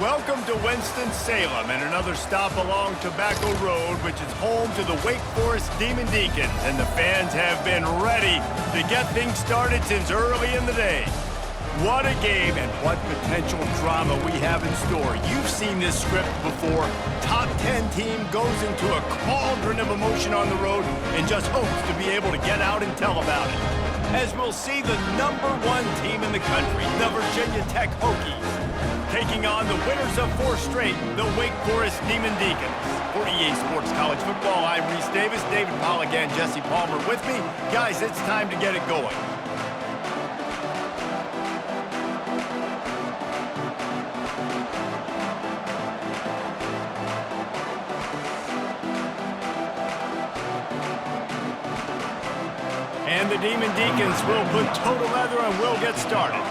Welcome to Winston-Salem and another stop along Tobacco Road, which is home to the Wake Forest Demon Deacons, and the fans have been ready to get things started since early in the day. What a game and what potential drama we have in store. You've seen this script before. Top 10 team goes into a cauldron of emotion on the road and just hopes to be able to get out and tell about it. As we'll see the #1 team in the country, the Virginia Tech Hokies, taking on the winners of 4 straight, the Wake Forest Demon Deacons. For EA Sports College Football, I'm Reese Davis, David Pollack and Jesse Palmer with me. Guys, it's time to get it going. And the Demon Deacons will put total leather and we'll get started.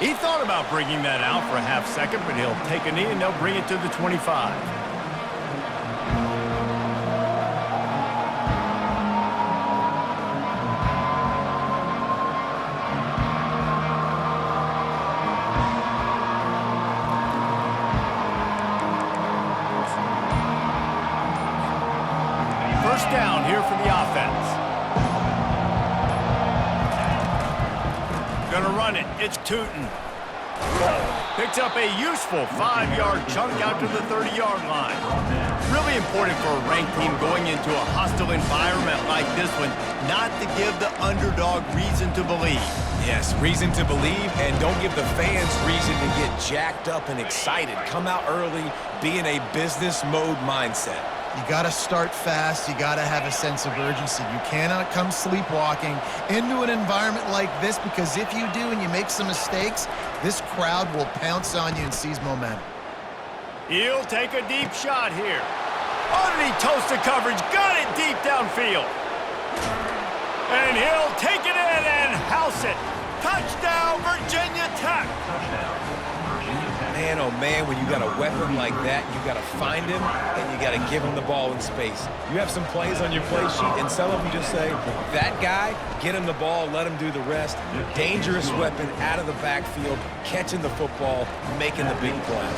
He thought about bringing that out for a half second, but he'll take a knee and they'll bring it to the 25. First down here for the offense. Gonna run it. It's Tootin. Picks up a useful 5-yard chunk out to the 30-yard line. Really important for a ranked team going into a hostile environment like this one, not to give the underdog reason to believe. Yes, reason to believe, and don't give the fans reason to get jacked up and excited. Come out early, be in a business mode mindset. You got to start fast. You got to have a sense of urgency. You cannot come sleepwalking into an environment like this, because if you do and you make some mistakes, this crowd will pounce on you and seize momentum. He'll take a deep shot here. Oh, did he toast the coverage? Got it deep downfield. And he'll take it in and house it. Touchdown, Virginia Tech. Man, oh man, when you got a weapon like that, you got to find him and you got to give him the ball in space. You have some plays on your play sheet, and some of them just say, that guy, get him the ball, let him do the rest. Dangerous weapon out of the backfield, catching the football, making the big play.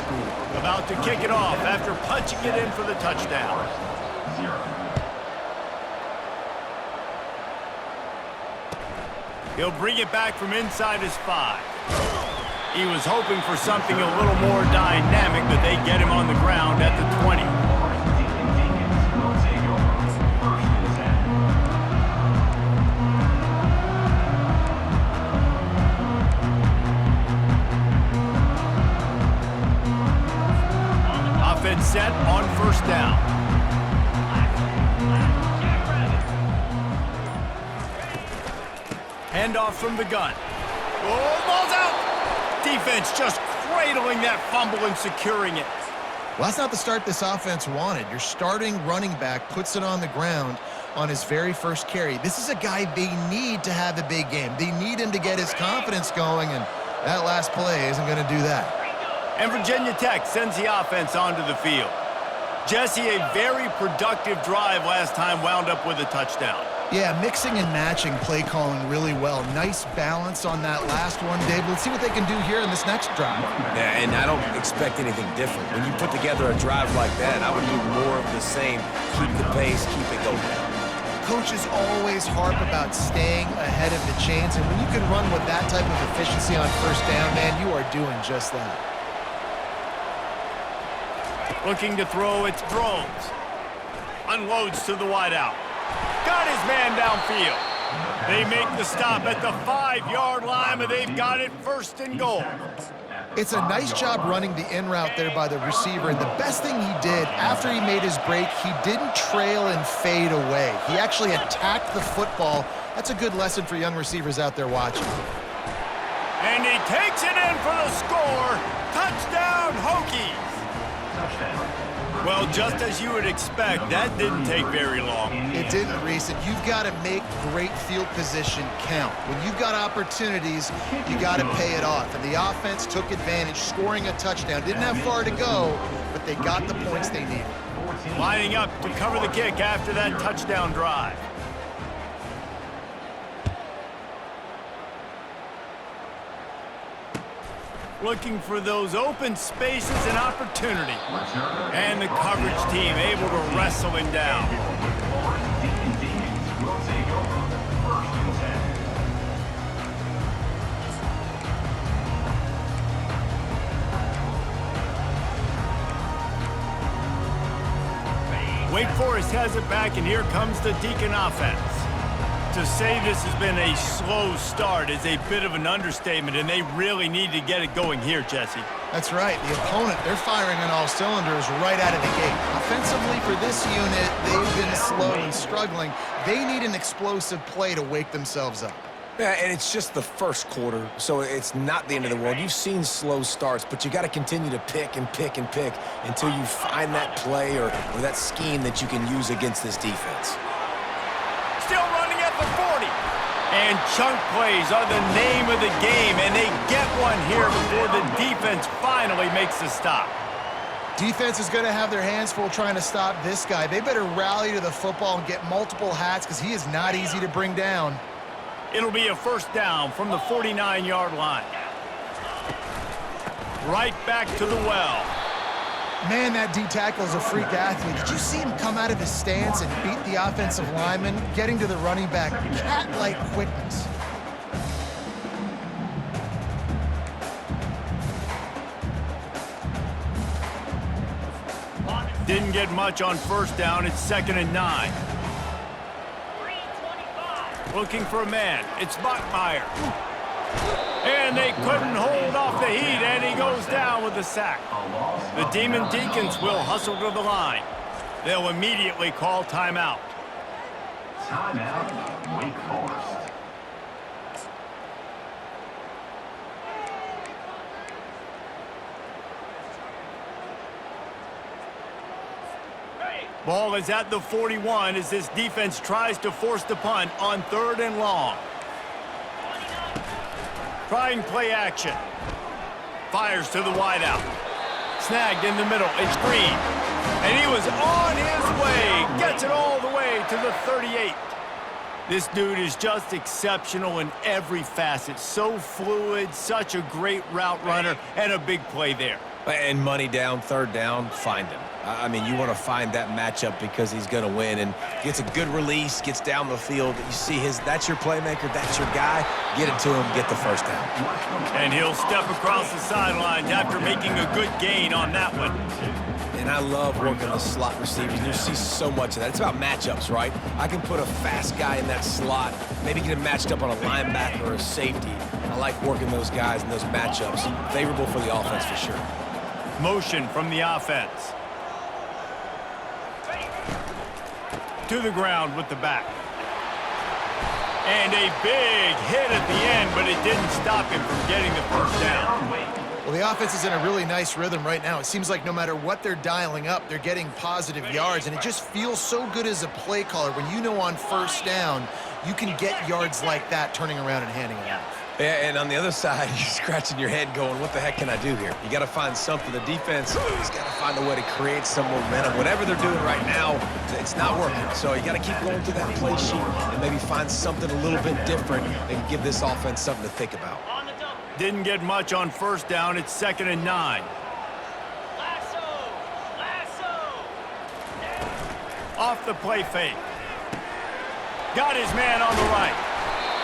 About to kick it off after punching it in for the touchdown. He'll bring it back from inside his 5. He was hoping for something a little more dynamic, but they get him on the ground at the 20. Offense set on first down. Handoff from the gun. Oh, ball's out! Defense just cradling that fumble and securing it. Well, that's not the start this offense wanted. Your starting running back puts it on the ground on his very first carry. This is a guy they need to have a big game. They need him to get his confidence going, and that last play isn't going to do that. And Virginia Tech sends the offense onto the field. Jesse, a very productive drive last time, wound up with a touchdown. Yeah, mixing and matching play calling really well. Nice balance on that last one, Dave. Let's see what they can do here in this next drive. Yeah, and I don't expect anything different. When you put together a drive like that, I would do more of the same. Keep the pace, keep it going. Coaches always harp about staying ahead of the chains, and when you can run with that type of efficiency on first down, man, you are doing just that. Looking to throw, it's Drones. Unloads to the wideout. Got his man downfield. They make the stop at the 5-yard line, but they've got it first and goal. It's a nice job running the in route there by the receiver, and the best thing he did after he made his break, he didn't trail and fade away. He actually attacked the football. That's a good lesson for young receivers out there watching. And he takes it in for the score. Touchdown, Hokies. Well, just as you would expect, that didn't take very long. It didn't, Reese. And you've got to make great field position count. When you've got opportunities, you got to pay it off. And the offense took advantage, scoring a touchdown. Didn't have far to go, but they got the points they needed. Lining up to cover the kick after that touchdown drive. looking for those open spaces and opportunity. And the coverage team able to wrestle him down. Wake Forest has it back, and here comes the Deacon offense. To say this has been a slow start is a bit of an understatement, and they really need to get it going here, Jesse. That's right. The opponent, they're firing on all cylinders right out of the gate. Offensively for this unit, they've been slow and struggling. They need an explosive play to wake themselves up. Yeah, and it's just the first quarter, so it's not the end of the world. You've seen slow starts, but you got to continue to pick and pick and pick until you find that play or that scheme that you can use against this defense. Still running at the 40. And chunk plays are the name of the game, and they get one here before the defense finally makes the stop. Defense is going to have their hands full trying to stop this guy. They better rally to the football and get multiple hats because he is not easy to bring down. It'll be a first down from the 49-yard line. Right back to the well. Man, that D-tackle is a freak athlete. Did you see him come out of his stance and beat the offensive lineman, getting to the running back? Cat-like quickness. Didn't get much on first down. It's 2nd and 9. Looking for a man. It's Bachmeier. And they couldn't hold off the heat, and he goes down with a sack. The Demon Deacons will hustle to the line. They'll immediately call timeout. Timeout, Wake Forest. Ball is at the 41 as this defense tries to force the punt on 3rd and long. Trying play action. Fires to the wideout. Snagged in the middle. It's Green. And he was on his way. Gets it all the way to the 38. This dude is just exceptional in every facet. So fluid, such a great route runner, and a big play there. And money down, 3rd down, find him. I mean, you want to find that matchup because he's going to win and gets a good release, gets down the field. You see that's your playmaker, that's your guy. Get it to him, get the first down. And he'll step across the sidelines after making a good gain on that one. And I love working the slot receivers. You see so much of that. It's about matchups, right? I can put a fast guy in that slot, maybe get him matched up on a linebacker or a safety. I like working those guys in those matchups. Favorable for the offense for sure. Motion from the offense. To the ground with the back. And a big hit at the end, but it didn't stop him from getting the first down. Well, the offense is in a really nice rhythm right now. It seems like no matter what they're dialing up, they're getting positive yards, and it just feels so good as a play caller when you know on first down you can get yards like that turning around and handing it off. Yeah, and on the other side, you're scratching your head going, what the heck can I do here? You got to find something. The defense has got to find a way to create some momentum. Whatever they're doing right now, it's not working. So you got to keep going through that play sheet and maybe find something a little bit different that can give this offense something to think about. Didn't get much on first down. It's 2nd and 9. Off the play fake. Got his man on the right.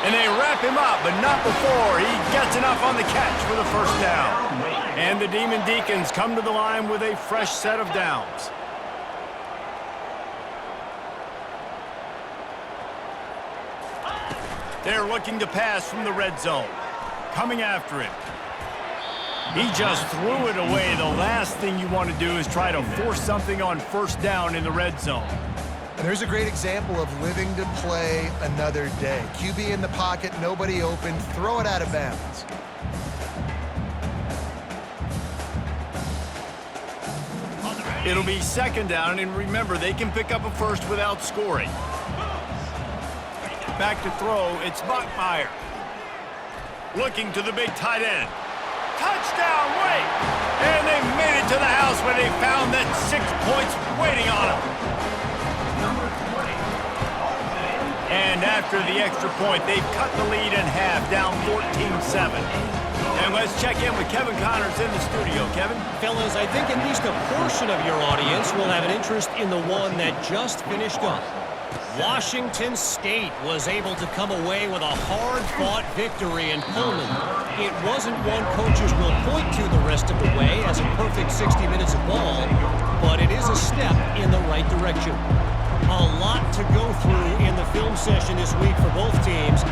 And they wrap him up, but not before he gets enough on the catch for the first down. And the Demon Deacons come to the line with a fresh set of downs. They're looking to pass from the red zone. Coming after him. He just threw it away. The last thing you want to do is try to force something on first down in the red zone. And there's a great example of living to play another day. QB in the pocket, nobody open, throw it out of bounds. It'll be 2nd down, and remember, they can pick up a first without scoring. Back to throw, it's Bachmeier. Looking to the big tight end. Touchdown, Wake! And they made it to the house where they found that 6 points waiting on them. And after the extra point, they've cut the lead in half, down 14-7. And And let's check in with Kevin Connors in the studio. Kevin? Fellas, I think at least a portion of your audience will have an interest in the one that just finished up. Washington State was able to come away with a hard-fought victory in Pullman. It wasn't one coaches will point to the rest of the way as a perfect 60 minutes of ball, but it is a step in the right direction. A lot to go through in the film session this week for both teams,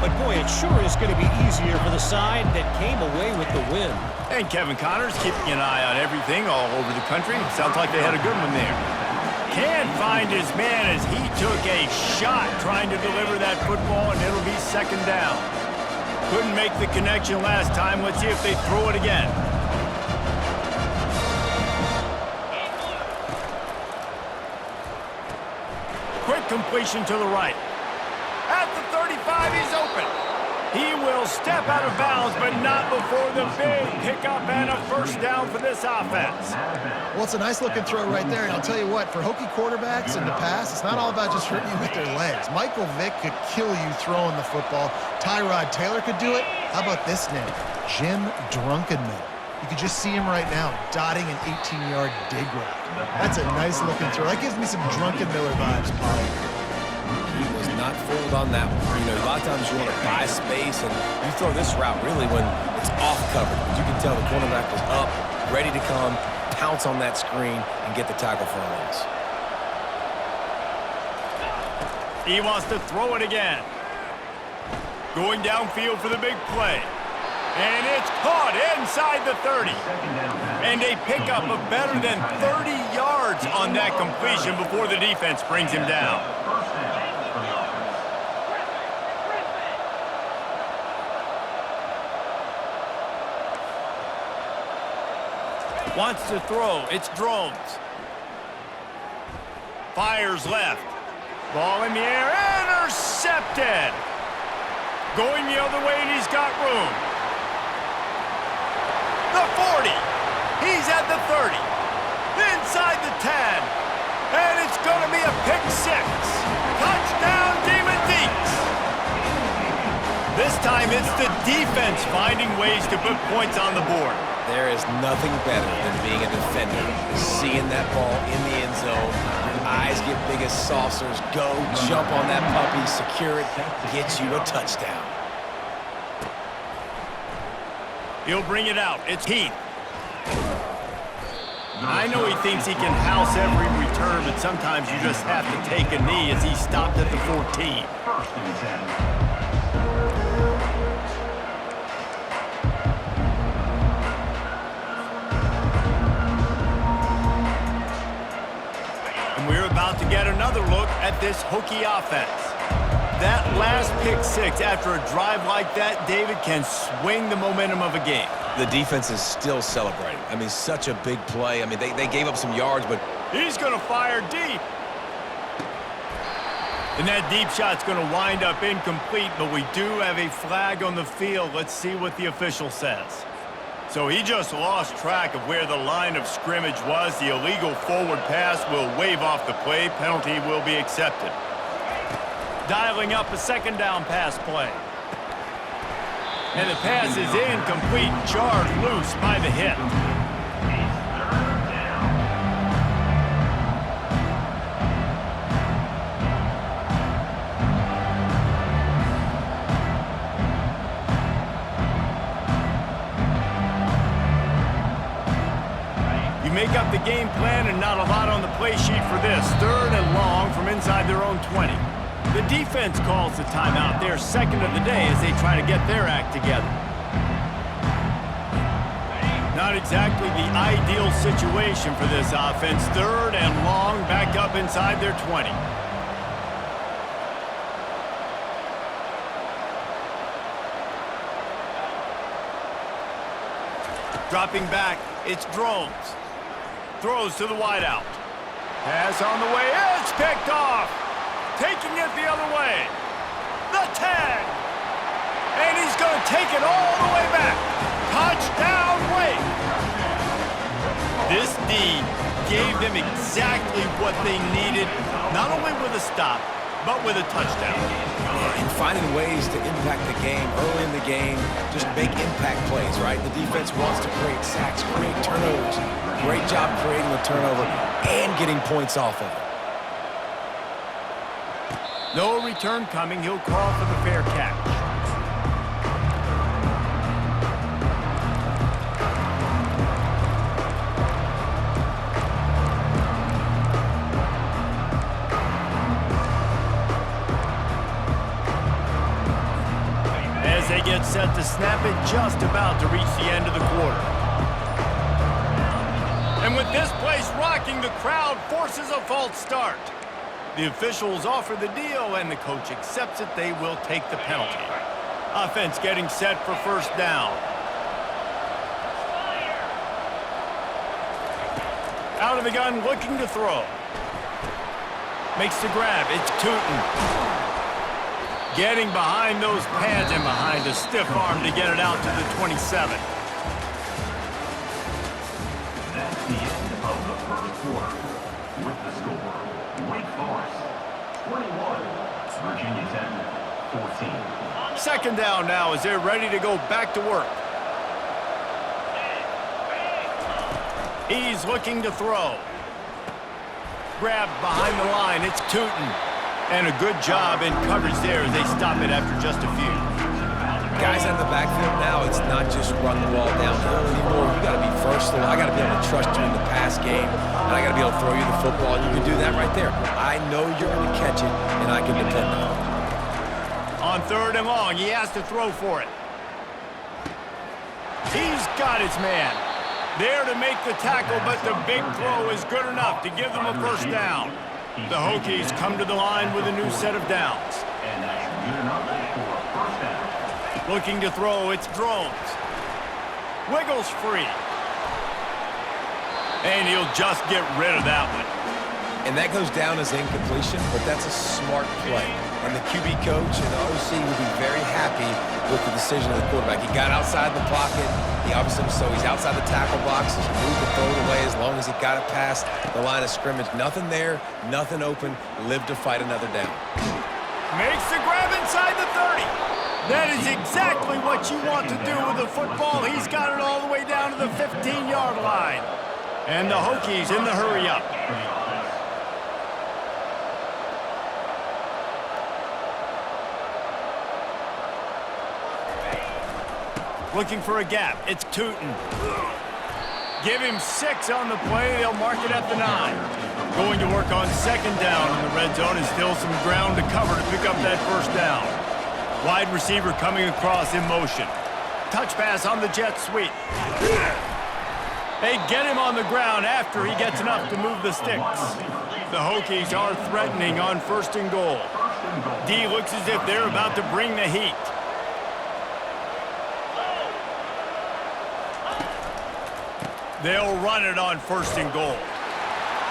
but boy, it sure is going to be easier for the side that came away with the win. And Kevin Connors keeping an eye on everything all over the country. Sounds like they had a good one there. Can't find his man as he took a shot trying to deliver that football, and it'll be second down. Couldn't make the connection last time. Let's see if they throw it again. Quick completion to the right. At the 35, he's open. He will step out of bounds, but not before the big pickup and a first down for this offense. Well, it's a nice-looking throw right there, and I'll tell you what, for Hokie quarterbacks in the past, it's not all about just hurting you with their legs. Michael Vick could kill you throwing the football. Tyrod Taylor could do it. How about this name? Jim Drunkenmiller. You can just see him right now, dotting an 18-yard dig route. That's a nice-looking throw. That gives me some Drunkenmiller vibes, Polly. He was not fooled on that one. You know, a lot of times you want to buy space, and you throw this route really when it's off covered. But you can tell the cornerback was up, ready to come, pounce on that screen, and get the tackle for a loss. He wants to throw it again. Going downfield for the big play. And it's caught inside the 30. And a pickup of better than 30 yards on that completion before the defense brings him down. Wants to throw. It's Drones. Fires left. Ball in the air. Intercepted. Going the other way, and he's got room. The 40. He's at the 30. Inside the 10. And it's going to be a pick six. Touchdown, Demon Deacs. This time it's the defense finding ways to put points on the board. There is nothing better than being a defender. Seeing that ball in the end zone, your eyes get big as saucers. Go, jump on that puppy, secure it, get you a touchdown. He'll bring it out. It's Heath. I know he thinks he can house every return, but sometimes you just have to take a knee as he stopped at the 14. And we're about to get another look at this Hokie offense. That last pick six after a drive like that, David, can swing the momentum of a game. The defense is still celebrating. I mean, such a big play. I mean, they gave up some yards, but... He's going to fire deep. And that deep shot's going to wind up incomplete, but we do have a flag on the field. Let's see what the official says. So he just lost track of where the line of scrimmage was. The illegal forward pass will wave off the play. Penalty will be accepted. Dialing up a second down pass play. And the pass is incomplete, charged loose by the hit. You make up the game plan and not a lot on the play sheet for this. Third and long from inside their own 20. The defense calls the timeout, their second of the day, as they try to get their act together. Not exactly the ideal situation for this offense. Third and long, back up inside their 20. Dropping back, it's Drones. Throws to the wideout. Pass on the way, it's picked off. Taking it the other way. The 10. And he's going to take it all the way back. Touchdown, Wake. This D gave them exactly what they needed, not only with a stop, but with a touchdown. And finding ways to impact the game early in the game, just make impact plays, right? The defense wants to create sacks, create turnovers. Great job creating a turnover and getting points off of it. No return coming. He'll call for the fair catch. As they get set to snap it, just about to reach the end of the quarter. And with this place rocking, the crowd forces a false start. The officials offer the deal, and the coach accepts it. They will take the penalty. Offense getting set for first down. Out of the gun, looking to throw. Makes the grab. It's Tootin. Getting behind those pads and behind a stiff arm to get it out to the 27. That's the end of the first quarter. With the score, Wake Forest 21, Virginia Tech 14. Second down now as they're ready to go back to work. He's looking to throw. Grabbed behind the line. It's Tootin. And a good job in coverage there as they stop it after just a few. Guys out of the backfield now, it's not just run the ball downhill anymore. You got to be versatile. I got to be able to trust you in the pass game, and I got to be able to throw you the football. You can do that right there. I know you're going to catch it, and I can depend on it. On third and long, he has to throw for it. He's got his man. There to make the tackle, but the big throw is good enough to give them a first down. The Hokies come to the line with a new set of downs. And that's good enough for a first down. Looking to throw, it's Drones. Wiggles free. And he'll just get rid of that one. And that goes down as incompletion, but that's a smart play. And the QB coach and the OC will be very happy with the decision of the quarterback. He got outside the pocket. He obviously, so he's outside the tackle box. He's moved the throw it away as long as he got it past the line of scrimmage. Nothing there, nothing open. Live to fight another down. Makes the grab inside the 30. That is exactly what you want to do with the football. He's got it all the way down to the 15-yard line. And the Hokies in the hurry up. Looking for a gap. It's Tootin. Give him 6 on the play. They'll mark it at the 9. Going to work on second down in the red zone, and still some ground to cover to pick up that first down. Wide receiver coming across in motion. Touch pass on the jet sweep. They get him on the ground after he gets enough to move the sticks. The Hokies are threatening on first and goal. D looks as if they're about to bring the heat. They'll run it on first and goal.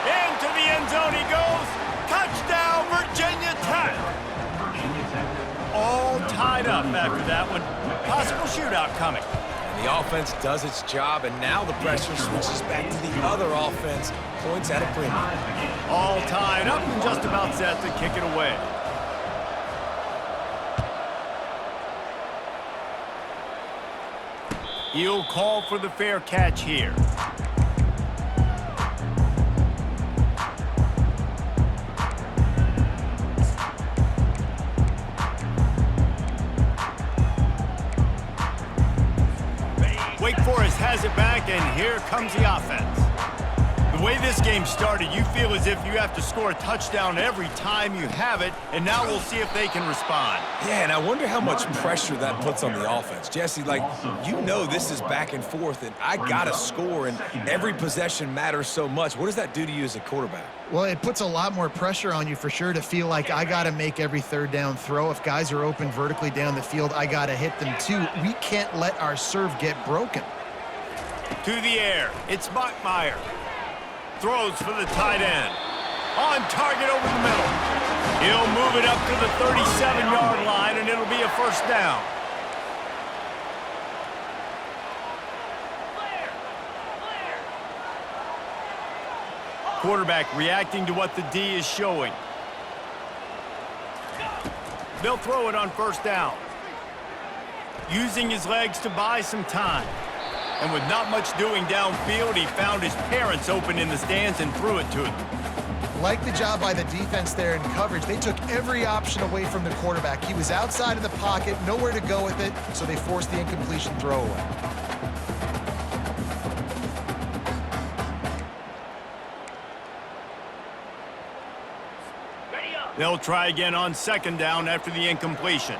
Into the end zone he goes. Touchdown, Virginia Tech. All tied up after that one. Possible shootout coming. And the offense does its job, and now the pressure switches back to the other offense. Points at a premium. All tied up and just about set to kick it away. He'll call for the fair catch here. Wake Forest has it back, and here comes the offense. The way this game started, you feel as if you have to score a touchdown every time you have it, and now we'll see if they can respond. Yeah, and I wonder how much pressure that puts on the offense. Jesse, like, you know this is back and forth, and I got to score, and every possession matters so much. What does that do to you as a quarterback? Well, it puts a lot more pressure on you for sure to feel like I got to make every third down throw. If guys are open vertically down the field, I got to hit them too. We can't let our serve get broken. To the air, it's Bachmeier. Throws for the tight end. On target over the middle. He'll move it up to the 37-yard line, and it'll be a first down. Quarterback reacting to what the D is showing. They'll throw it on first down. Using his legs to buy some time. And with not much doing downfield, he found his parents open in the stands and threw it to them. Like the job by the defense there in coverage. They took every option away from the quarterback. He was outside of the pocket, nowhere to go with it, so they forced the incompletion throwaway. They'll try again on second down after the incompletion.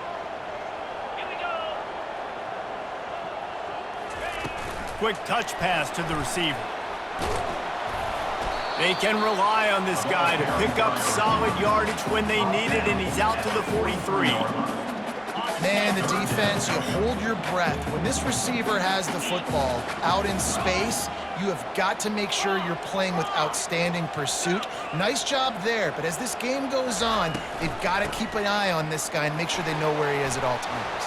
Quick touch pass to the receiver. They can rely on this guy to pick up solid yardage when they need it, and he's out to the 43. Man, the defense, you hold your breath. When this receiver has the football out in space, you have got to make sure you're playing with outstanding pursuit. Nice job there, but as this game goes on, they've got to keep an eye on this guy and make sure they know where he is at all times.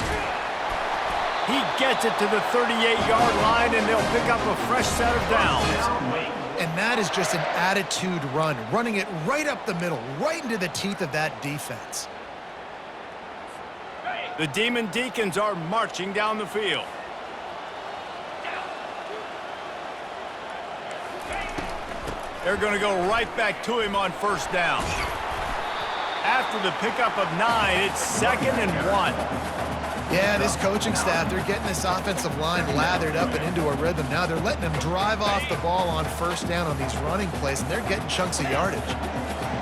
He gets it to the 38-yard line, and they'll pick up a fresh set of downs. And that is just an attitude run, running it right up the middle, right into the teeth of that defense. The Demon Deacons are marching down the field. They're going to go right back to him on first down. After the pickup of 9, it's 2nd and 1. Yeah, this coaching staff, they're getting this offensive line lathered up and into a rhythm. Now they're letting them drive off the ball on first down on these running plays, and they're getting chunks of yardage.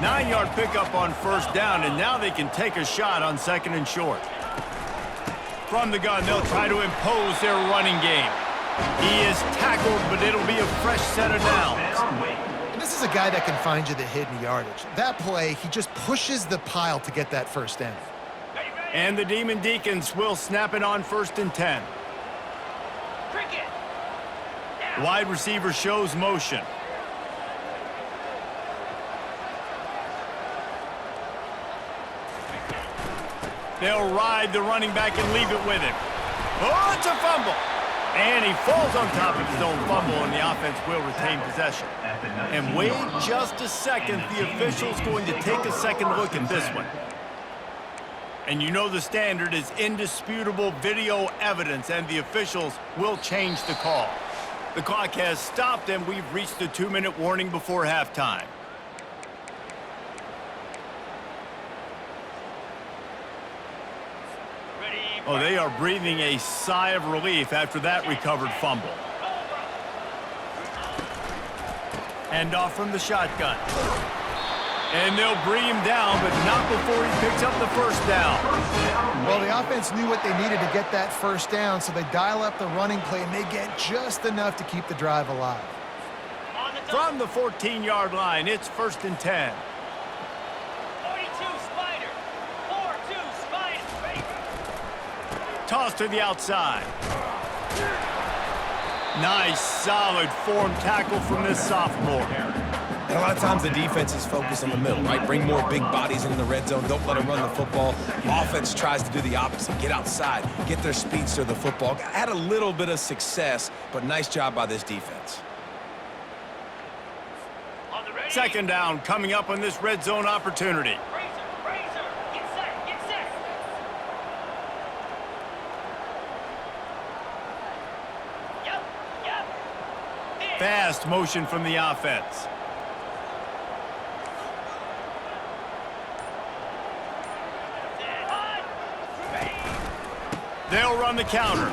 9-yard pickup on first down, and now they can take a shot on 2nd and short. From the gun, they'll try to impose their running game. He is tackled, but it'll be a fresh set of downs. And this is a guy that can find you the hidden yardage. That play, he just pushes the pile to get that first down. And the Demon Deacons will snap it on 1st and 10. The wide receiver shows motion. They'll ride the running back and leave it with him. Oh, it's a fumble. And he falls on top of his own fumble, and the offense will retain possession. And wait just a second. The official's going to take a second look at this one. And you know the standard is indisputable video evidence, and the officials will change the call. The clock has stopped, and we've reached the 2-minute warning before halftime. Oh, they are breathing a sigh of relief after that recovered fumble. Hand off from the shotgun. And they'll bring him down, but not before he picks up the first down. Well, the offense knew what they needed to get that first down, so they dial up the running play, and they get just enough to keep the drive alive. From the 14-yard line, it's 1st and 10. 42 Spider. 4-2 Spider. Toss to the outside. Nice, solid form tackle from this sophomore. And a lot of times the defense is focused on the middle, right? Bring more big bodies into the red zone. Don't let them run the football. Offense tries to do the opposite. Get outside. Get their speedster to the football. Had a little bit of success, but nice job by this defense. 2nd down coming up on this red zone opportunity. Razor. Get set. Get set. Yep. Fast motion from the offense. They'll run the counter.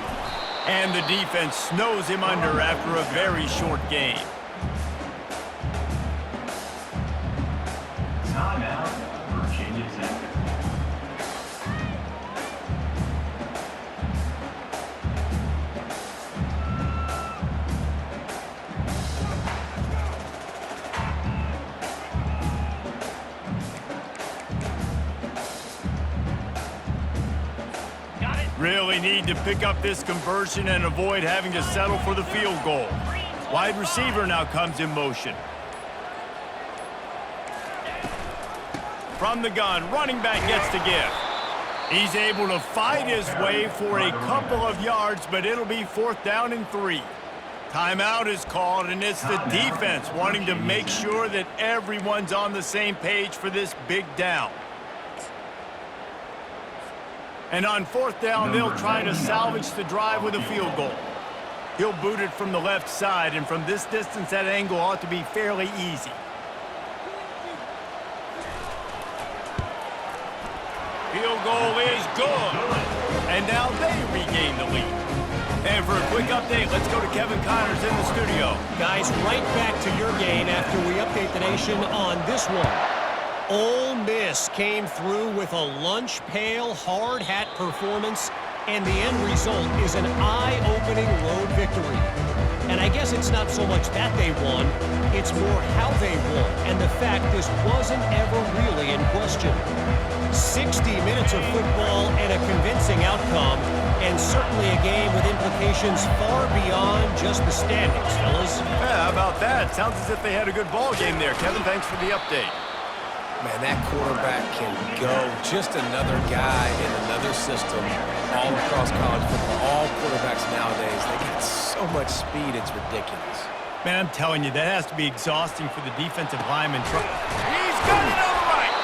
And the defense snows him under after a very short game. Timeout, Virginia Tech. Really need to pick up this conversion and avoid having to settle for the field goal. Wide receiver now comes in motion. From the gun, running back gets to give. He's able to fight his way for a couple of yards, but it'll be 4th down and 3. Timeout is called, and it's the defense wanting to make sure that everyone's on the same page for this big down. And on fourth down, they'll try to salvage the drive with a field goal. He'll boot it from the left side, and from this distance, that angle ought to be fairly easy. Field goal is good. And now they regain the lead. And for a quick update, let's go to Kevin Connors in the studio. Guys, right back to your game after we update the nation on this one. Ole Miss came through with a lunch pail hard hat performance, and the end result is an eye-opening road victory. And I guess it's not so much that they won, it's more how they won, and the fact this wasn't ever really in question. 60 minutes of football and a convincing outcome, and certainly a game with implications far beyond just the standings, fellas. Yeah, how about that? Sounds as if they had a good ball game there. Kevin, thanks for the update. Man, that quarterback can go. Just another guy in another system all across college football. All quarterbacks nowadays, they got so much speed, it's ridiculous. Man, I'm telling you, that has to be exhausting for the defensive lineman. He's got it on the right!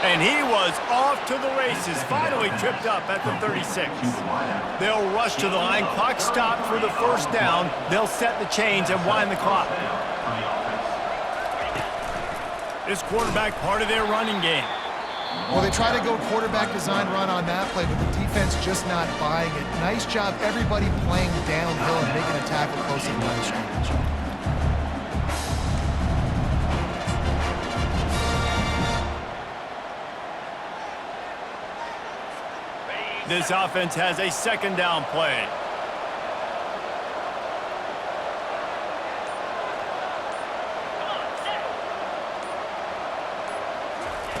And he was off to the races, finally tripped up at the 36. They'll rush to the line. Clock stopped for the first down. They'll set the chains and wind the clock. This quarterback part of their running game. Well, they try to go quarterback design run on that play, but the defense just not buying it. Nice job, everybody playing downhill and making a tackle close to the line of scrimmage. This offense has a second down play.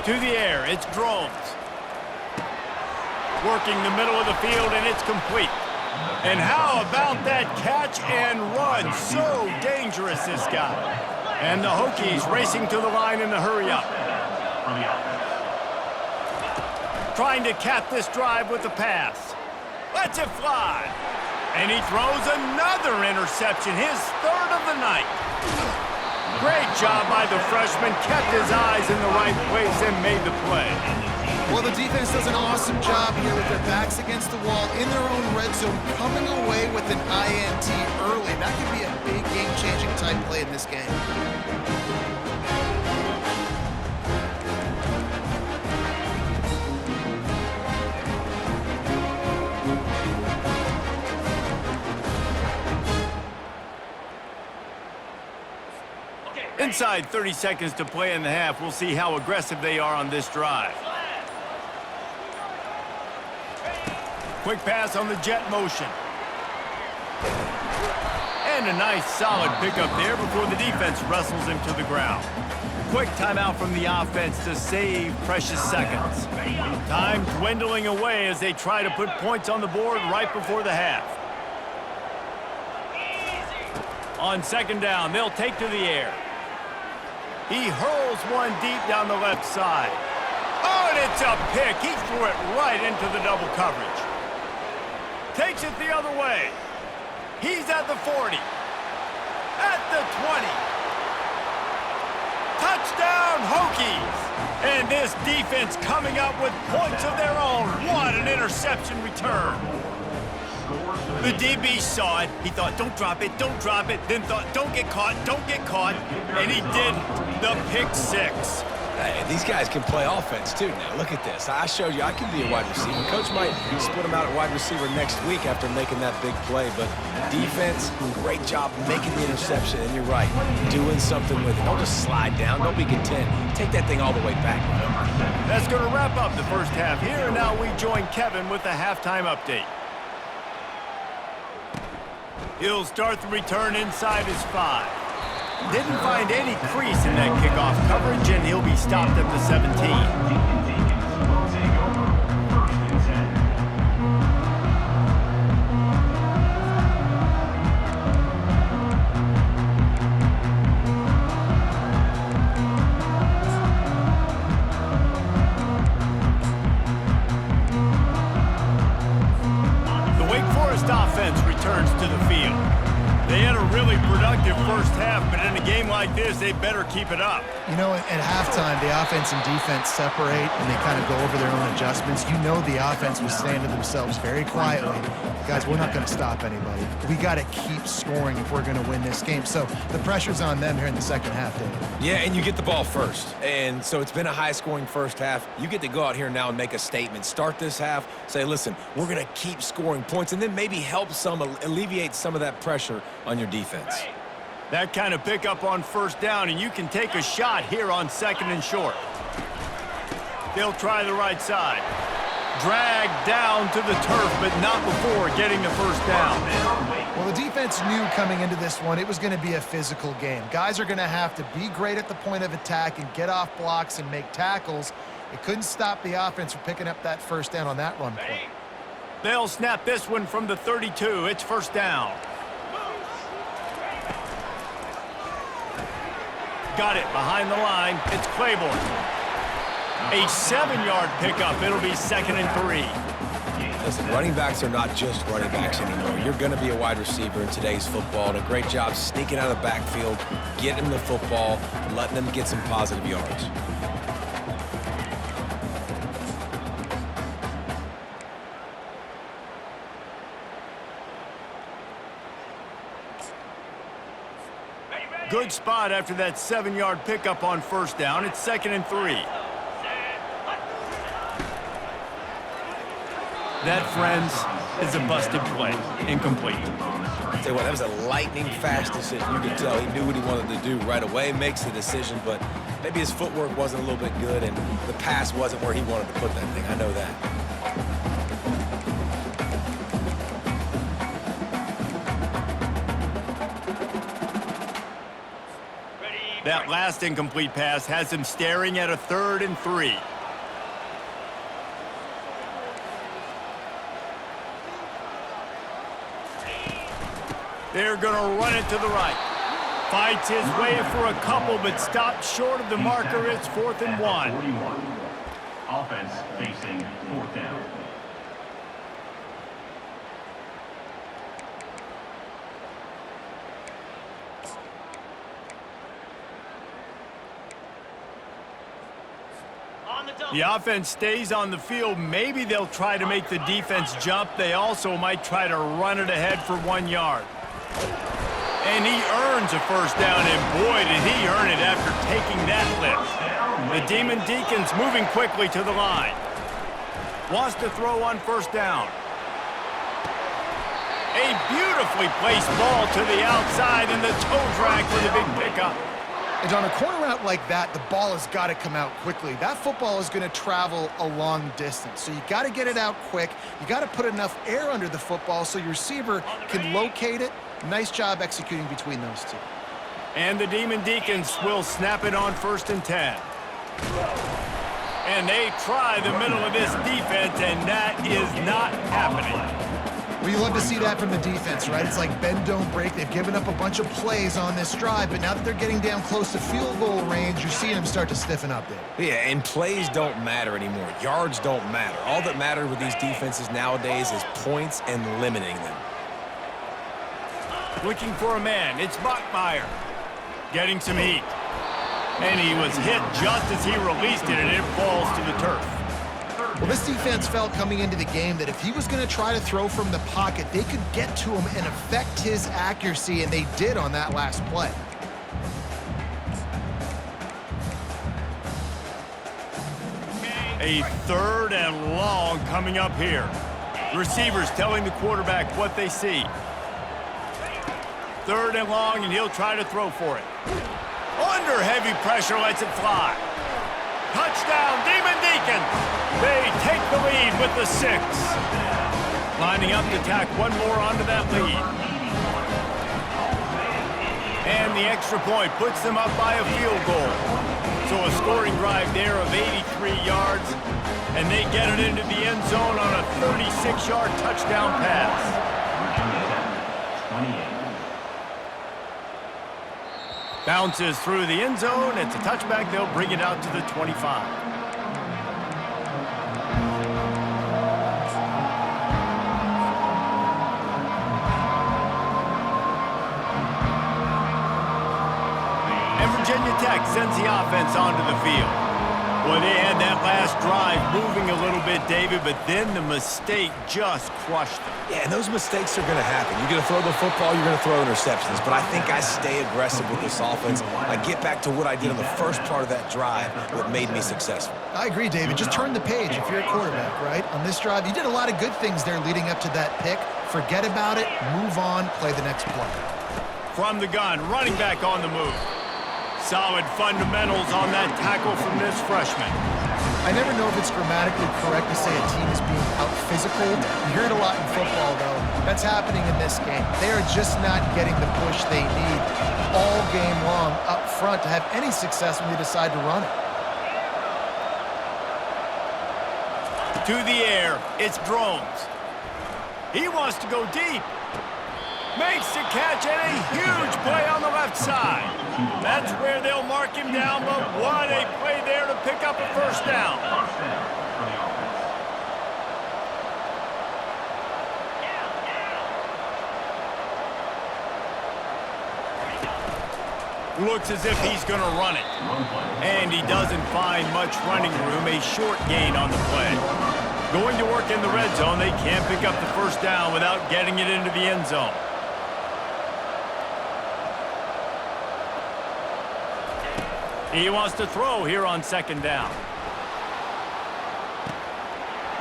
To the air, it's Drones. Working the middle of the field, and it's complete. And how about that catch and run? So dangerous, this guy. And the Hokies racing to the line in the hurry up. Trying to cap this drive with the pass. Lets it fly. And he throws another interception, his third of the night. Great job by the freshman, kept his eyes in the right place and made the play. Well, the defense does an awesome job here with their backs against the wall in their own red zone, coming away with an INT early. That could be a big game-changing type play in this game. Inside 30 seconds to play in the half. We'll see how aggressive they are on this drive. Quick pass on the jet motion. And a nice solid pickup there before the defense wrestles him to the ground. Quick timeout from the offense to save precious seconds. Time dwindling away as they try to put points on the board right before the half. On second down, they'll take to the air. He hurls one deep down the left side. Oh, and it's a pick. He threw it right into the double coverage. Takes it the other way. He's at the 40. At the 20. Touchdown, Hokies. And this defense coming up with points of their own. What an interception return. The DB saw it. He thought, don't drop it, don't drop it. Then thought, don't get caught, don't get caught. And he did the pick six. Hey, these guys can play offense, too, now. Look at this. I showed you I can be a wide receiver. Coach might split him out at wide receiver next week after making that big play. But defense, great job making the interception. And you're right, doing something with it. Don't just slide down. Don't be content. Take that thing all the way back. That's going to wrap up the first half here. And now we join Kevin with the halftime update. He'll start the return inside his 5. Didn't find any crease in that kickoff coverage, and he'll be stopped at the 17. Offense returns to the field. They had a really productive first half, but in a a game like this, they better keep it up. You know, at halftime, the offense and defense separate, and they kind of go over their own adjustments. You know the offense was saying to themselves very quietly, guys, we're not going to stop anybody. We got to keep scoring if we're going to win this game. So the pressure's on them here in the second half, David. Yeah, and you get the ball first. And so it's been a high-scoring first half. You get to go out here now and make a statement. Start this half, say, listen, we're going to keep scoring points, and then maybe help alleviate some of that pressure on your defense. That kind of pickup on first down, and you can take a shot here on second and short. They'll try the right side. Dragged down to the turf, but not before getting the first down. Well, the defense knew coming into this one it was going to be a physical game. Guys are going to have to be great at the point of attack and get off blocks and make tackles. It couldn't stop the offense from picking up that first down on that run play. They'll snap this one from the 32. It's first down. Got it behind the line. It's Claiborne. A 7-yard pickup. It'll be second and 3. Listen, running backs are not just running backs anymore. You're going to be a wide receiver in today's football. And a great job sneaking out of the backfield, getting them the football, and letting them get some positive yards. Good spot after that 7-yard pickup on first down. It's second and 3. That, friends, is a busted play. Incomplete. Tell you what, that was a lightning-fast decision. You could tell he knew what he wanted to do right away, makes the decision, but maybe his footwork wasn't a little bit good, and the pass wasn't where he wanted to put that thing. I know that. That last incomplete pass has him staring at a 3rd and 3. They're going to run it to the right. Fights his way for a couple, but stopped short of the marker. It's 4th and 1. 41. Offense facing 4th down. The offense stays on the field. Maybe they'll try to make the defense jump. They also might try to run it ahead for 1 yard. And he earns a first down, and boy, did he earn it after taking that lift. The Demon Deacons moving quickly to the line. Wants to throw on first down. A beautifully placed ball to the outside, and the toe drag for the big pickup. And on a corner route like that, the ball has got to come out quickly. That football is going to travel a long distance. So you got to get it out quick. You got to put enough air under the football so your receiver can locate it. Nice job executing between those two. And the Demon Deacons will snap it on 1st and 10. And they try the middle of this defense, and that is not happening. Well, you love to see that from the defense, right? It's like bend, don't break. They've given up a bunch of plays on this drive, but now that they're getting down close to field goal range, you're seeing them start to stiffen up there. Yeah, and plays don't matter anymore. Yards don't matter. All that matters with these defenses nowadays is points and limiting them. Looking for a man. It's Bachmeier. Getting some heat. And he was hit just as he released it, and it falls to the turf. Well, this defense felt coming into the game that if he was going to try to throw from the pocket, they could get to him and affect his accuracy, and they did on that last play. A 3rd and long coming up here. Receivers telling the quarterback what they see. 3rd and long, and he'll try to throw for it. Under heavy pressure, lets it fly. Touchdown, Demon Deacons. They take the lead with the 6. Lining up to tack one more onto that lead. And the extra point puts them up by a field goal. So a scoring drive there of 83 yards, and they get it into the end zone on a 36-yard touchdown pass. 28. Bounces through the end zone. It's a touchback. They'll bring it out to the 25. Virginia Tech sends the offense onto the field. Well, they had that last drive moving a little bit, David, but then the mistake just crushed them. Yeah, and those mistakes are going to happen. You're going to throw the football, you're going to throw interceptions. But I think I stay aggressive with this offense. I get back to what I did in the first part of that drive, what made me successful. I agree, David. Just turn the page if you're a quarterback, right? On this drive, you did a lot of good things there leading up to that pick. Forget about it, move on, play the next play. From the gun, running back on the move. Solid fundamentals on that tackle from this freshman. I never know if it's grammatically correct to say a team is being out-physical. You hear it a lot in football, though. That's happening in this game. They are just not getting the push they need all game long up front to have any success when they decide to run it. To the air, it's Drones. He wants to go deep. Makes the catch and a huge play on the left side. That's where they'll mark him down, but what a play there to pick up a first down. Looks as if he's going to run it. And he doesn't find much running room, a short gain on the play. Going to work in the red zone, they can't pick up the first down without getting it into the end zone. He wants to throw here on second down.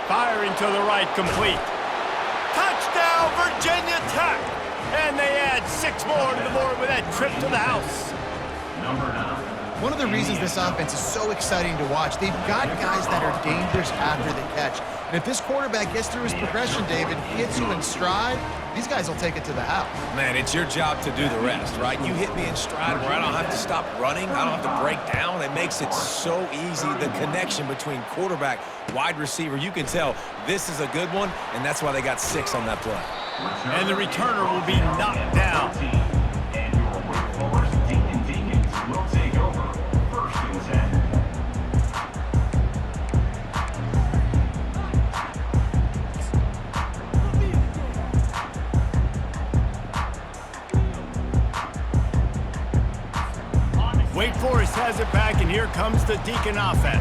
Firing to the right, complete. Touchdown, Virginia Tech! And they add 6 more to the board with that trip to the house. One of the reasons this offense is so exciting to watch, they've got guys that are dangerous after the catch. And if this quarterback gets through his progression, David, hits you in stride, these guys will take it to the house. Man, it's your job to do the rest, right? You hit me in stride where I don't have to stop running. I don't have to break down. It makes it so easy. The connection between quarterback, wide receiver, you can tell this is a good one, and that's why they got 6 on that play. And the returner will be knocked down. And your Wake Forest Deacon Deacons will take over 1st and 10. Wake Forest has it back, and here comes the Deacon offense.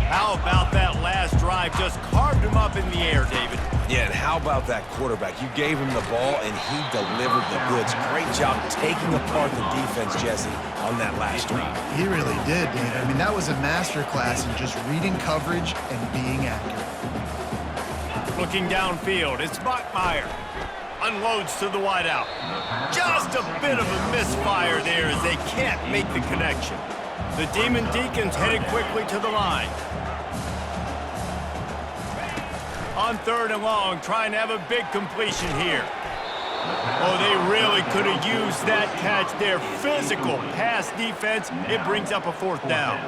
How about that last drive? Just carved him up in the air, David. Yeah, and how about that quarterback? You gave him the ball, and he delivered the goods. Great job taking apart the defense, Jesse, on that last drive. He really did, David. I mean, that was a masterclass in just reading coverage and being accurate. Looking downfield, it's Bachmeier. Unloads to the wideout. Just a bit of a misfire there as they can't make the connection. The Demon Deacons headed quickly to the line. On 3rd and long, trying to have a big completion here. Oh, they really could have used that catch there. Physical pass defense. It brings up a 4th down.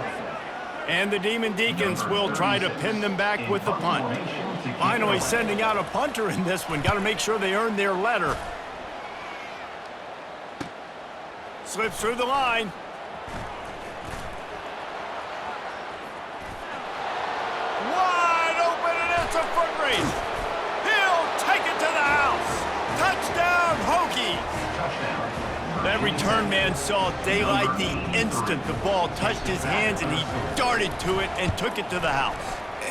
And the Demon Deacons will try to pin them back with the punt. Finally sending out a punter in this one. Got to make sure they earn their letter. Slips through the line. Wide open, and it's a foot race. He'll take it to the house. Touchdown, Hokies. That return man saw daylight the instant the ball touched his hands, and he darted to it and took it to the house.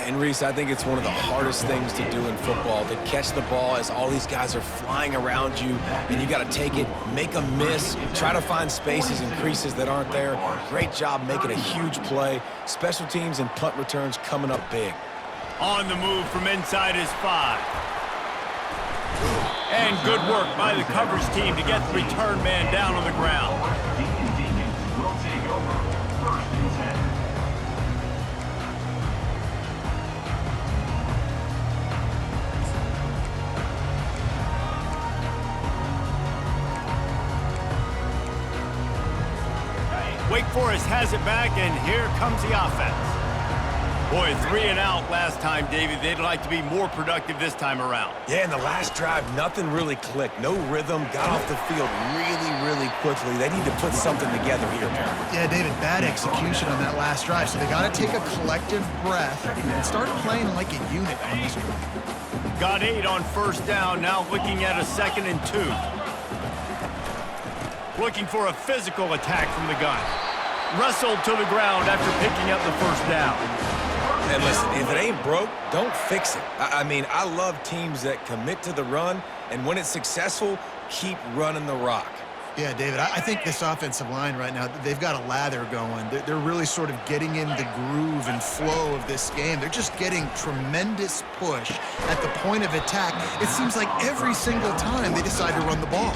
And, Reese, I think it's one of the hardest things to do in football, to catch the ball as all these guys are flying around you, and you got to take it, make a miss, try to find spaces and creases that aren't there. Great job making a huge play. Special teams and punt returns coming up big. On the move from inside his 5. And good work by the coverage team to get the return man down on the ground. Deacon Deacons will take over 1st and 10. Wake Forest has it back, and here comes the offense. Boy, 3 and out last time, David. They'd like to be more productive this time around. Yeah, in the last drive, nothing really clicked. No rhythm, got off the field really quickly. They need to put something together here, Perry. Yeah, David, bad execution on that last drive, so they got to take a collective breath and start playing like a unit on this one. Got 8 on 1st down, now looking at a 2nd and 2. Looking for a physical attack from the gun. wrestled to the ground after picking up the first down. And listen, if it ain't broke, don't fix it. I mean, I love teams that commit to the run, and when it's successful, keep running the rock. Yeah, David, I think this offensive line right now, they've got a lather going. They're really sort of getting in the groove and flow of this game. They're just getting tremendous push at the point of attack. It seems like every single time they decide to run the ball.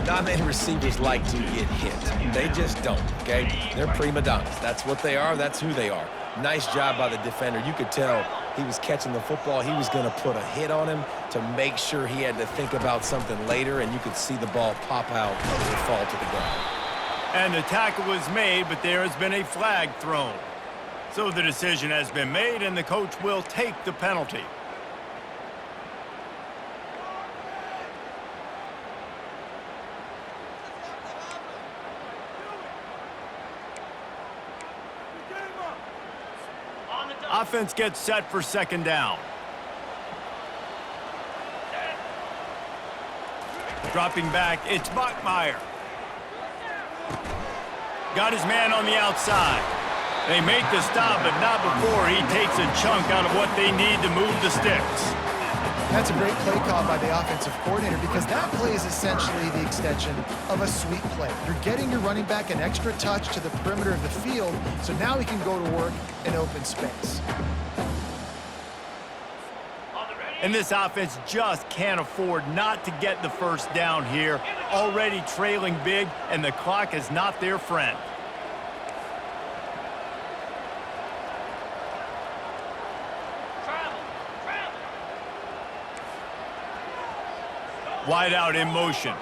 Not many receivers like to get hit. They just don't, okay? They're prima donnas. That's what they are. That's who they are. Nice job by the defender. You could tell he was catching the football. He was going to put a hit on him to make sure he had to think about something later, and you could see the ball pop out and fall to the ground. And the tackle was made, but there has been a flag thrown. So the decision has been made, and the coach will take the penalty. Offense gets set for second down. Dropping back, it's Bachmeier. Got his man on the outside. They make the stop, but not before he takes a chunk out of what they need to move the sticks. That's a great play call by the offensive coordinator because that play is essentially the extension of a sweep play. You're getting your running back an extra touch to the perimeter of the field, so now he can go to work in open space. And this offense just can't afford not to get the first down here. Already trailing big, and the clock is not their friend. Wide out in motion.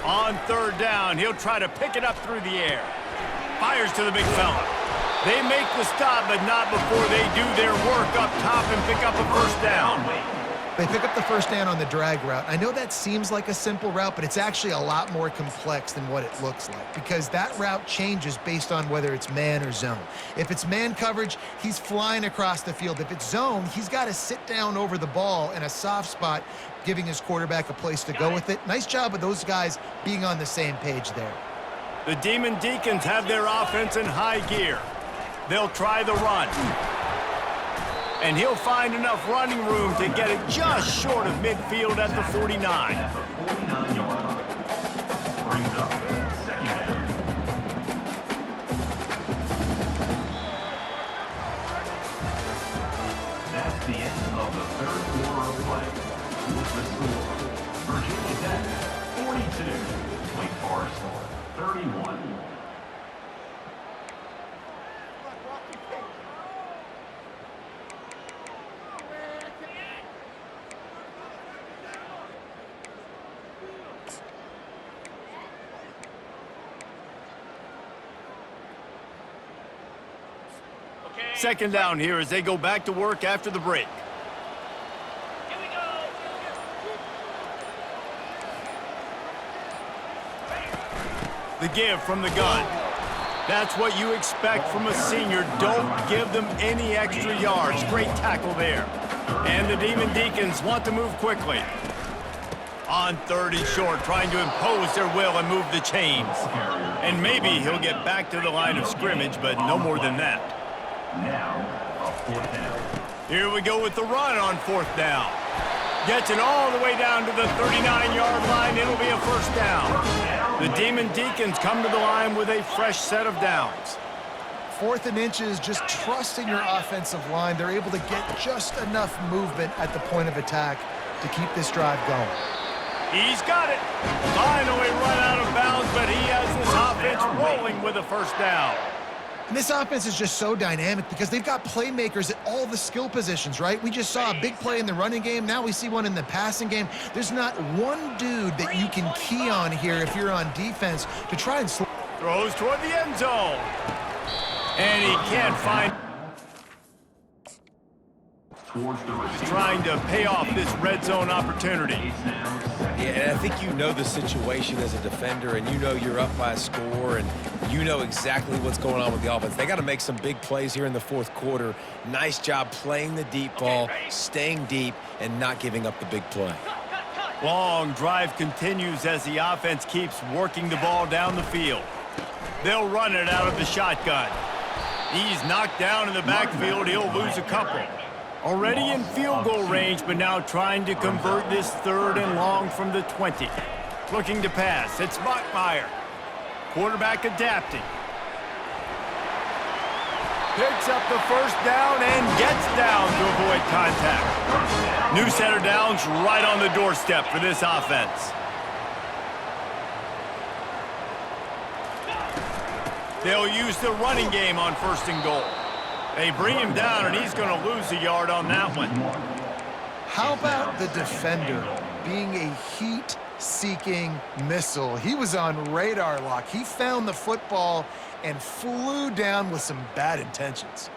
On third down, he'll try to pick it up through the air. Fires to the big fella. They make the stop, but not before they do their work up top and pick up a first down. They pick up the first down on the drag route. I know that seems like a simple route, but it's actually a lot more complex than what it looks like because that route changes based on whether it's man or zone. If it's man coverage, he's flying across the field. If it's zone, he's got to sit down over the ball in a soft spot, giving his quarterback a place to go with it. Nice job of those guys being on the same page there. The Demon Deacons have their offense in high gear. They'll try the run. And he'll find enough running room to get it just short of midfield at the 49. At the 49-yard line. Brings up second down. That's the end of the third quarter of play. With the score, Virginia Tech 42, Wake Forest 31. Second down here as they go back to work after the break. Here we go. The give from the gun. That's what you expect from a senior. Don't give them any extra yards. Great tackle there. And the Demon Deacons want to move quickly. On third and short, trying to impose their will and move the chains. And maybe he'll get back to the line of scrimmage, but no more than that. Now, a fourth down. Here we go with the run on fourth down. Gets it all the way down to the 39-yard line. It'll be a first down. The Demon Deacons come to the line with a fresh set of downs. 4th and inches, just trusting your offensive line. They're able to get just enough movement at the point of attack to keep this drive going. He's got it. Finally run out of bounds, but he has this offense rolling with a first down. And this offense is just so dynamic because they've got playmakers at all the skill positions, right? We just saw a big play in the running game. Now we see one in the passing game. There's not one dude that you can key on here if you're on defense to try and Throws toward the end zone. And he can't find... Towards the receiver. Trying to pay off this red zone opportunity. Yeah, and I think you know the situation as a defender, and you know you're up by a score, and you know exactly what's going on with the offense. They got to make some big plays here in the fourth quarter. Nice job playing the deep ball, staying deep, and not giving up the big play. Cut. Long drive continues as the offense keeps working the ball down the field. They'll run it out of the shotgun. He's knocked down in the backfield. He'll lose a couple. Already in field goal range, but now trying to convert this 3rd and long from the 20. Looking to pass. It's Bachmeier. Quarterback adapting. Picks up the first down and gets down to avoid contact. New set of downs right on the doorstep for this offense. They'll use the running game on 1st and goal. They bring him down, and he's going to lose a yard on that one. How about the defender being a heat-seeking missile? He was on radar lock. He found the football and flew down with some bad intentions.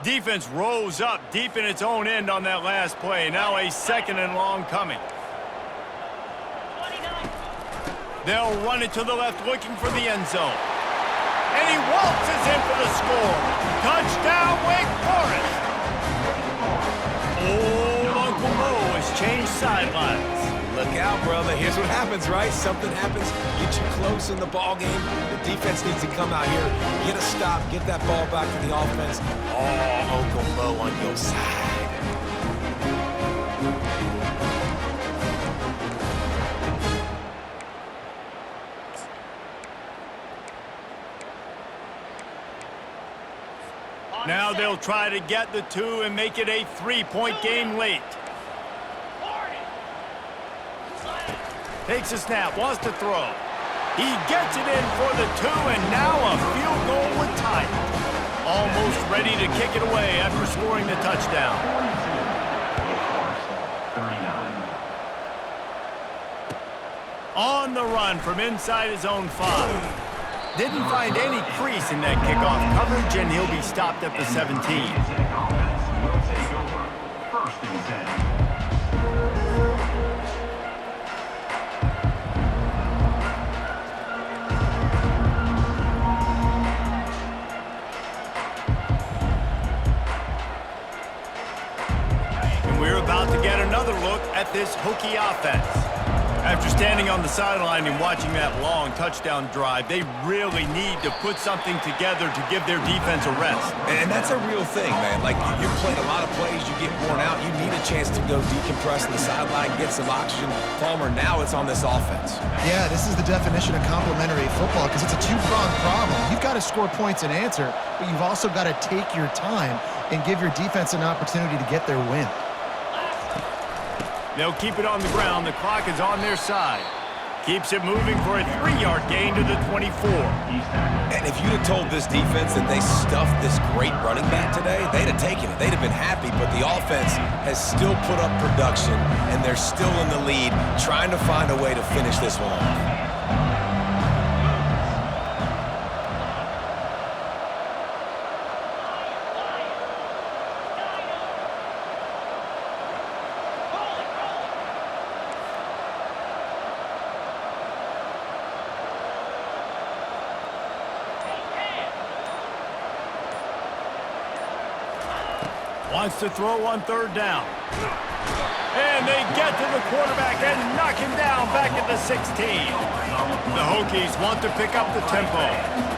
Defense rose up deep in its own end on that last play. Now a 2nd and long coming. They'll run it to the left, looking for the end zone. And he waltzes in for the score. Touchdown, Wake Forest. Old Uncle Mo has changed sidelines. Look out, brother. Here's what happens, right? Something happens, get you close in the ball game. The defense needs to come out here, get a stop, get that ball back to the offense. Oh, Uncle Mo on your side. Now they'll try to get the 2 and make it a 3-point game late. Takes a snap, wants to throw. He gets it in for the 2, and now a field goal would tie it. Almost ready to kick it away after scoring the touchdown. 39. On the run from inside his own 5. Didn't find any crease in that kickoff coverage, and he'll be stopped at the 17. Tech offense will take over. 1st and 10. And we're about to get another look at this Hokie offense. After standing on the sideline and watching that long touchdown drive, they really need to put something together to give their defense a rest. And that's a real thing, man. Like, you're playing a lot of plays, you get worn out, you need a chance to go decompress on the sideline, get some oxygen. Palmer, now it's on this offense. Yeah, this is the definition of complementary football because it's a two-pronged problem. You've got to score points and answer, but you've also got to take your time and give your defense an opportunity to get their win. They'll keep it on the ground. The clock is on their side. Keeps it moving for a 3-yard gain to the 24. And if you'd have told this defense that they stuffed this great running back today, they'd have taken it. They'd have been happy, but the offense has still put up production, and they're still in the lead, trying to find a way to finish this one off. Wants to throw on 3rd down. And they get to the quarterback and knock him down back at the 16. The Hokies want to pick up the tempo.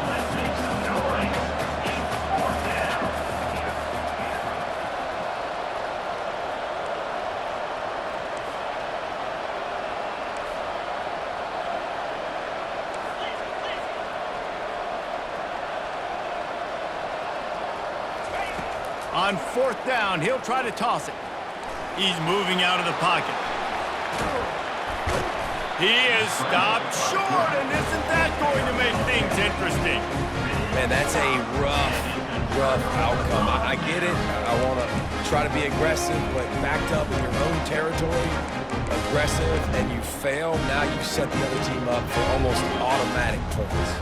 On 4th down, he'll try to toss it. He's moving out of the pocket. He is stopped short, and isn't that going to make things interesting? Man, that's a rough outcome. I get it. I want to try to be aggressive, but backed up in your own territory, aggressive, and you fail, now you've set the other team up for almost automatic points.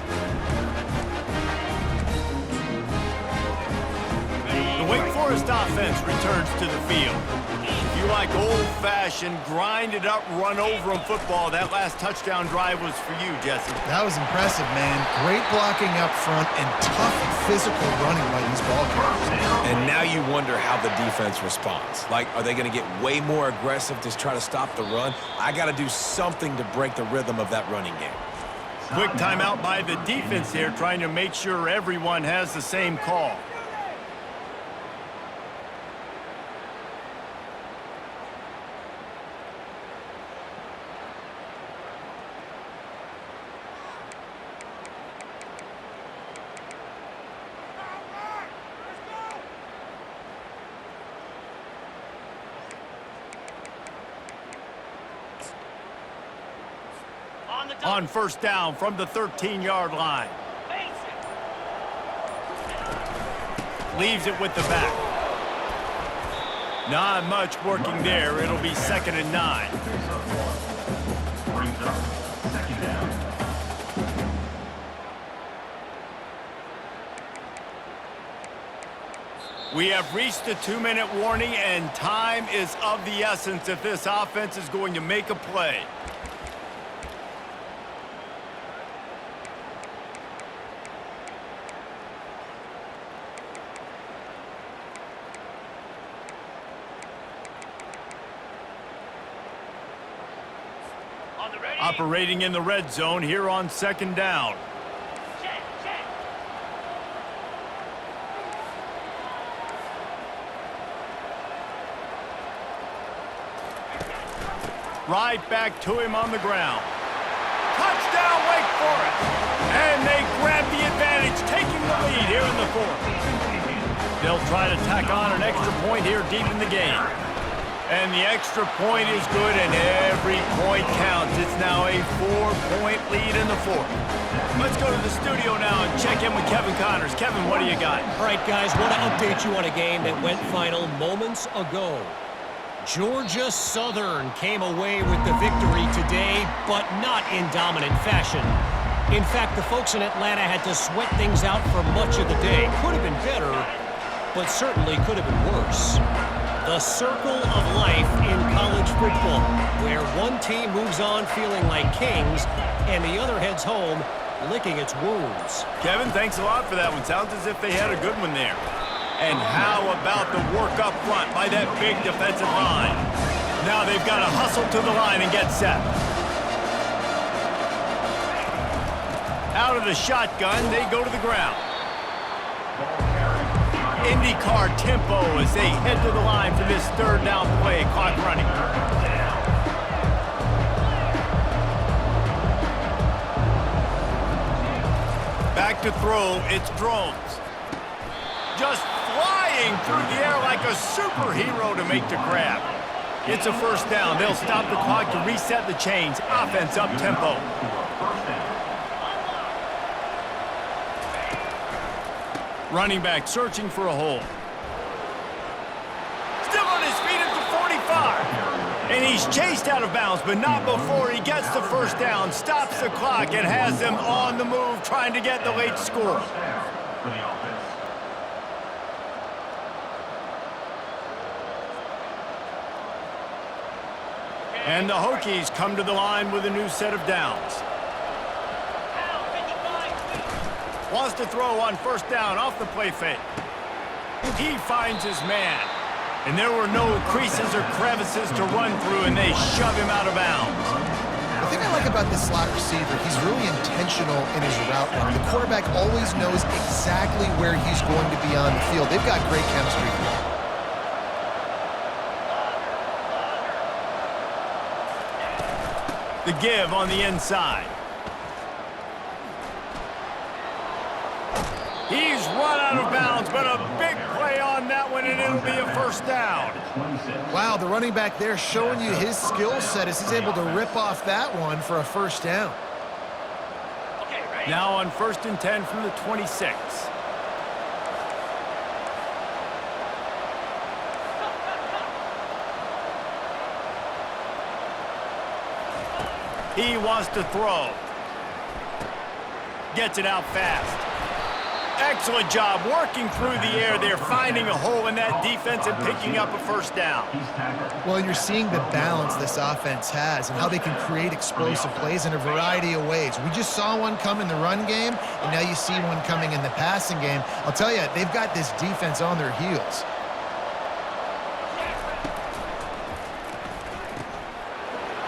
The Wake Forest offense returns to the field. If you like old-fashioned, grind-it-up, run-over-'em football. That last touchdown drive was for you, Jesse. That was impressive, man. Great blocking up front and tough physical running by these ball carriers. And now you wonder how the defense responds. Like, are they going to get way more aggressive to try to stop the run? I got to do something to break the rhythm of that running game. Quick timeout by the defense here, trying to make sure everyone has the same call. On first down from the 13-yard line. Leaves it with the back. Not much working there. It'll be 2nd and 9. Brings up 2nd down. We have reached the 2-minute warning, and time is of the essence if this offense is going to make a play. Operating in the red zone here on 2nd down. Right back to him on the ground. Touchdown, Wake Forest! And they grab the advantage, taking the lead here in the 4th. They'll try to tack on an extra point here deep in the game. And the extra point is good, and every point counts. It's now a 4-point lead in the 4th. Let's go to the studio now and check in with Kevin Connors. Kevin, what do you got? All right, guys, want to update you on a game that went final moments ago. Georgia Southern came away with the victory today, but not in dominant fashion. In fact, the folks in Atlanta had to sweat things out for much of the day. Could have been better, but certainly could have been worse. The circle of life in college football, where one team moves on feeling like kings and the other heads home licking its wounds. Kevin, thanks a lot for that one. Sounds as if they had a good one there. And how about the work up front by that big defensive line? Now they've got to hustle to the line and get set. Out of the shotgun, they go to the ground. IndyCar tempo as they head to the line for this 3rd down play. Clock running. Back to throw, it's Drones. Just flying through the air like a superhero to make the grab. It's a 1st down. They'll stop the clock to reset the chains. Offense up tempo. Running back searching for a hole. Still on his feet at the 45. And he's chased out of bounds, but not before he gets the 1st down, stops the clock, and has them on the move trying to get the late score. And the Hokies come to the line with a new set of downs. Wants to throw on 1st down off the play fake. He finds his man. And there were no creases or crevices to run through, and they shove him out of bounds. The thing I like about this slot receiver, he's really intentional in his route run. The quarterback always knows exactly where he's going to be on the field. They've got great chemistry. The give on the inside. He's run out of bounds, but a big play on that one, and it'll be a 1st down. Wow, the running back there showing you his skill set as he's able to rip off that one for a 1st down. Now on 1st and 10 from the 26. He wants to throw. Gets it out fast. Excellent job working through the air there, finding a hole in that defense and picking up a first down. Well, you're seeing the balance this offense has and how they can create explosive plays in a variety of ways. We just saw one come in the run game, and now you see one coming in the passing game. I'll tell you, they've got this defense on their heels.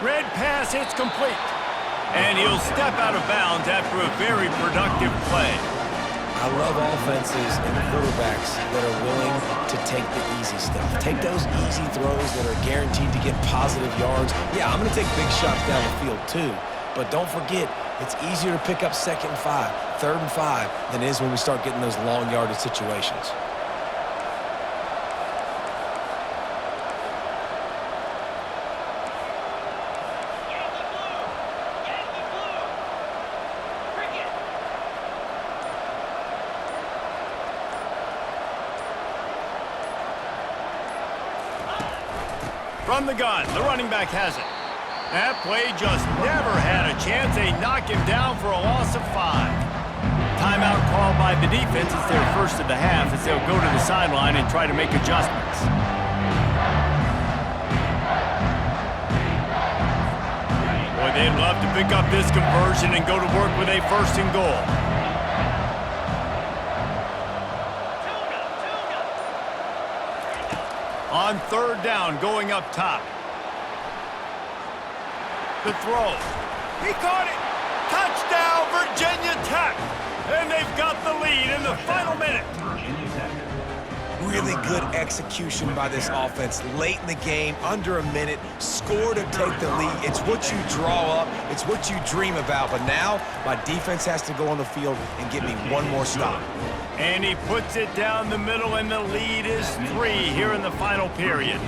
Red pass hits complete. And he'll step out of bounds after a very productive play. I love offenses and quarterbacks that are willing to take the easy stuff. Take those easy throws that are guaranteed to get positive yards. Yeah, I'm going to take big shots down the field too. But don't forget, it's easier to pick up 2nd and 5, 3rd and 5 than it is when we start getting those long yardage situations. From the gun, the running back has it. That play just never had a chance. They knock him down for a loss of 5. Timeout called by the defense. It's their first of the half as they'll go to the sideline and try to make adjustments. Boy, they'd love to pick up this conversion and go to work with a 1st and goal. On 3rd down, going up top. The throw. He caught it. Touchdown, Virginia Tech. And they've got the lead in the final minute. Really good execution by this offense late in the game, under a minute, score to take the lead. It's what you draw up. It's what you dream about. But now my defense has to go on the field and get me one more stop. And he puts it down the middle, and the lead is 3 here in the final period.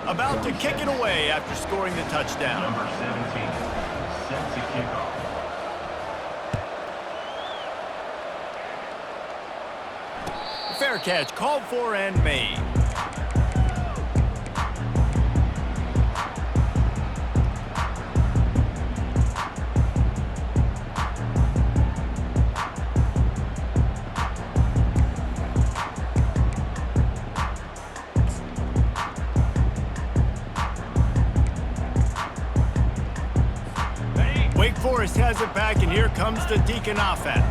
About to kick it away after scoring the touchdown. Number 17, set to kick off. Fair catch called for and made. Wake Forest has it back, and here comes the Deacon offense.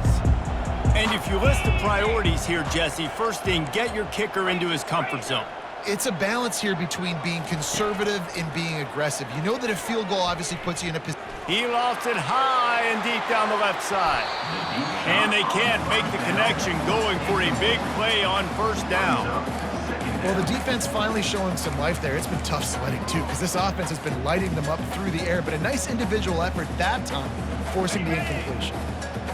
And if you list the priorities here, Jesse, first thing, get your kicker into his comfort zone. It's a balance here between being conservative and being aggressive. You know that a field goal obviously puts you in a position. He lofts it high and deep down the left side. And they can't make the connection, going for a big play on 1st down. Well, the defense finally showing some life there. It's been tough sledding, too, because this offense has been lighting them up through the air, but a nice individual effort that time, forcing the incompletion.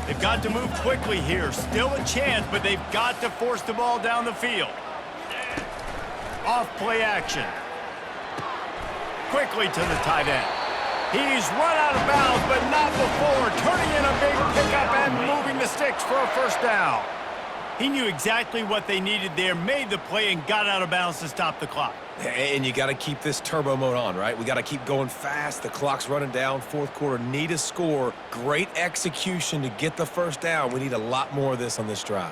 They've got to move quickly here. Still a chance, but they've got to force the ball down the field. Off play action. Quickly to the tight end. He's run out of bounds, but not before. Turning in a big pickup and moving the sticks for a 1st down. He knew exactly what they needed there, made the play, and got out of bounds to stop the clock. And you got to keep this turbo mode on, right? We got to keep going fast. The clock's running down. 4th quarter, need a score. Great execution to get the 1st down. We need a lot more of this on this drive.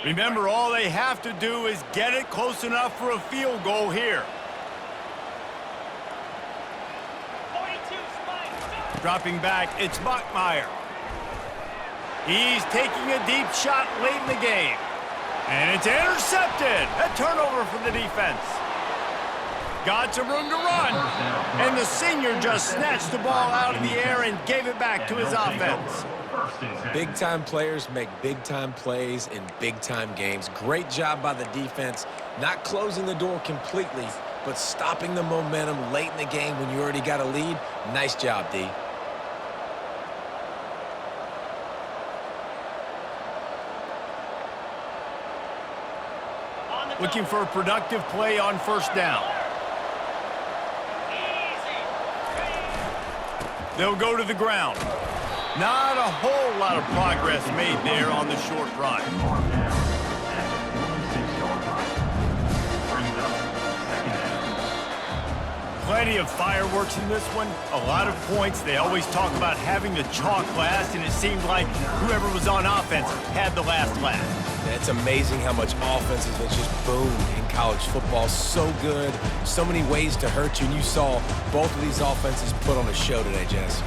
Remember, all they have to do is get it close enough for a field goal here. Dropping back, it's Bachmeier. He's taking a deep shot late in the game. And it's intercepted. A turnover for the defense. Got some room to run. And the senior just snatched the ball out of the air and gave it back to his offense. Big-time players make big-time plays in big-time games. Great job by the defense, not closing the door completely, but stopping the momentum late in the game when you already got a lead. Nice job, D. Looking for a productive play on 1st down. They'll go to the ground. Not a whole lot of progress made there on the short run. Plenty of fireworks in this one, a lot of points. They always talk about having the chalk last, and it seemed like whoever was on offense had the last laugh. It's amazing how much offenses have just boomed in college football. So good, so many ways to hurt you, and you saw both of these offenses put on a show today, Jess.